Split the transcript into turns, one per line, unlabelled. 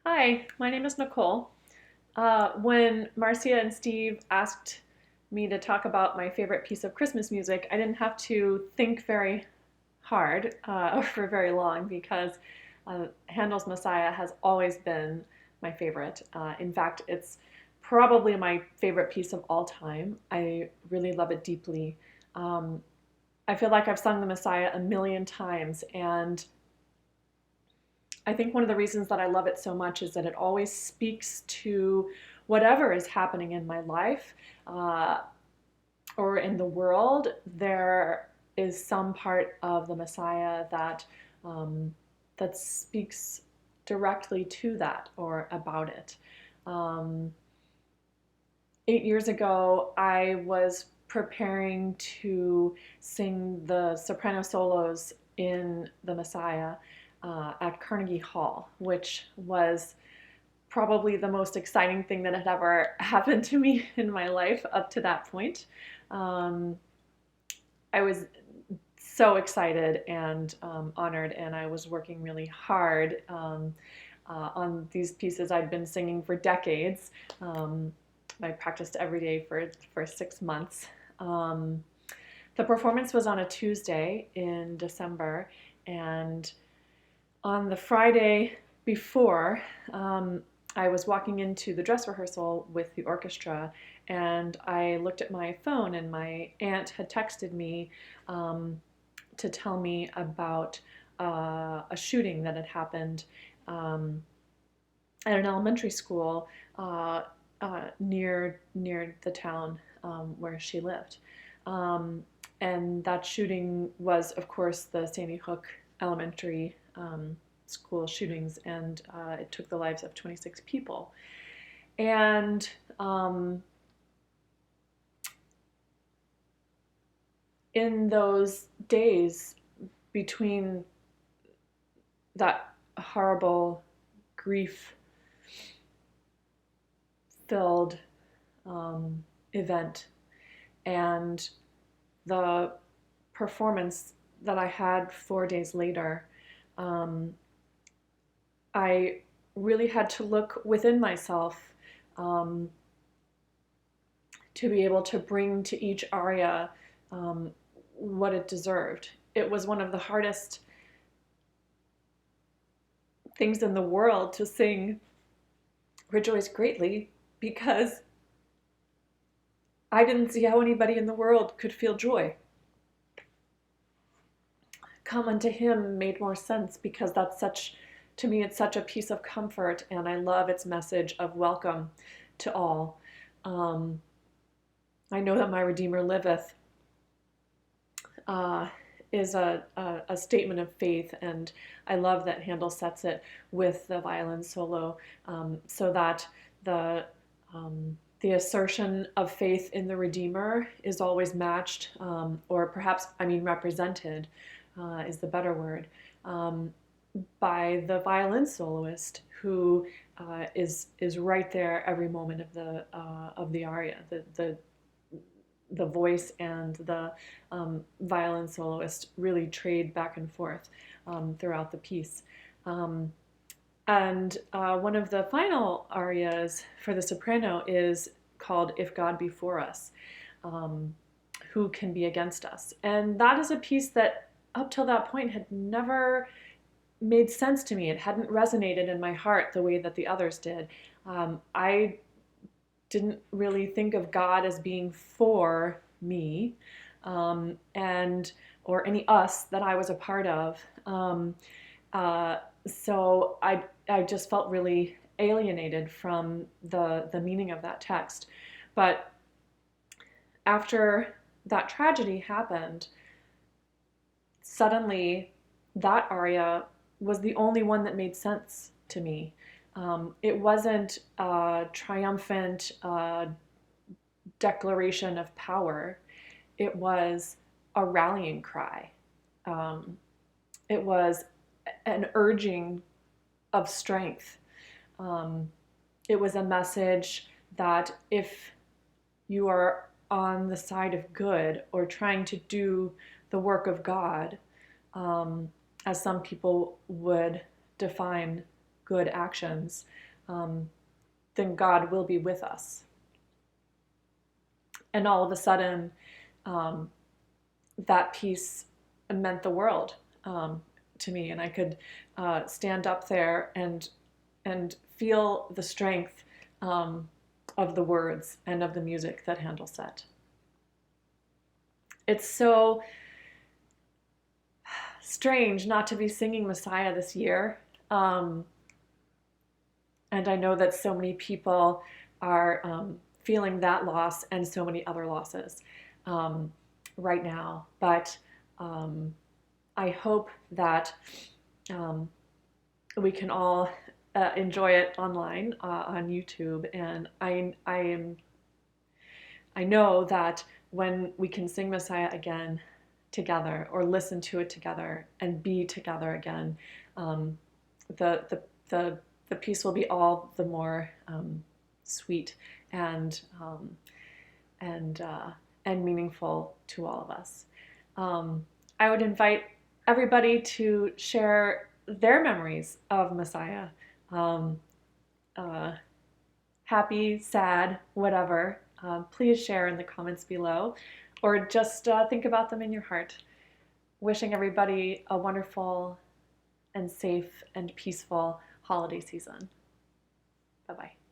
Hi, my name is Nicole. When Marcia and Steve asked me to talk about my favorite piece of Christmas music, I didn't have to think very hard or for very long because Handel's Messiah has always been my favorite. In fact, it's probably my favorite piece of all time. I really love it deeply. Um, I feel like I've sung the Messiah a million times, and I think one of the reasons that I love it so much is that it always speaks to whatever is happening in my life uh, or in the world. There is some part of the Messiah um, that speaks directly to that or about it. Um, 8 years ago, I was preparing to sing the soprano solos in The Messiah at Carnegie Hall, which was probably the most exciting thing that had ever happened to me in my life up to that point. Um, I was so excited and honored, and I was working really hard on these pieces I'd been singing for decades. Um, I practiced every day for 6 months. Um, the performance was on a Tuesday in December, and on the Friday before, I was walking into the dress rehearsal with the orchestra, and I looked at my phone, and my aunt had texted me um, to tell me about a shooting that had happened um, at an elementary school near the town where she lived. Um, and that shooting was, of course, the Sandy Hook Elementary school shootings, and it took the lives of 26 people. And in those days between that horrible grief filled event and the performance that I had 4 days later, um, I really had to look within myself um, to be able to bring to each aria um, what it deserved. It was one of the hardest things in the world to sing Rejoice Greatly because I didn't see how anybody in the world could feel joy. Come unto him made more sense because that's such, to me, it's such a piece of comfort, and I love its message of welcome to all. Um, I know that my Redeemer liveth uh, is a statement of faith, and I love that Handel sets it with the violin solo so that the assertion of faith in the Redeemer is always matched, or perhaps, I mean, represented is the better word, um, by the violin soloist who is right there every moment of the aria. The voice and the violin soloist really trade back and forth throughout the piece. And one of the final arias for the soprano is called If God Be For Us, um, Who Can Be Against Us? And that is a piece that up till that point had never made sense to me. It hadn't resonated in my heart the way that the others did. I didn't really think of God as being for me and or any us that I was a part of. Uh, so I just felt really alienated from the meaning of that text. But after that tragedy happened, suddenly that aria was the only one that made sense to me. It wasn't a triumphant declaration of power. It was a rallying cry. Um, it was an urging of strength. Um, it was a message that if you are on the side of good or trying to do the work of God, um, as some people would define good actions, then God will be with us. And all of a sudden, that peace meant the world to me, and I could stand up there and feel the strength of the words and of the music that Handel set. It's so strange not to be singing Messiah this year. And I know that so many people are feeling that loss and so many other losses right now. But I hope that we can all enjoy it online on YouTube. And I know that when we can sing Messiah again together, or listen to it together and be together again, the peace will be all the more sweet and meaningful to all of us. I would invite everybody to share their memories of Messiah, happy, sad, whatever. Please share in the comments below, or just think about them in your heart. Wishing everybody a wonderful and safe and peaceful holiday season. Bye-bye.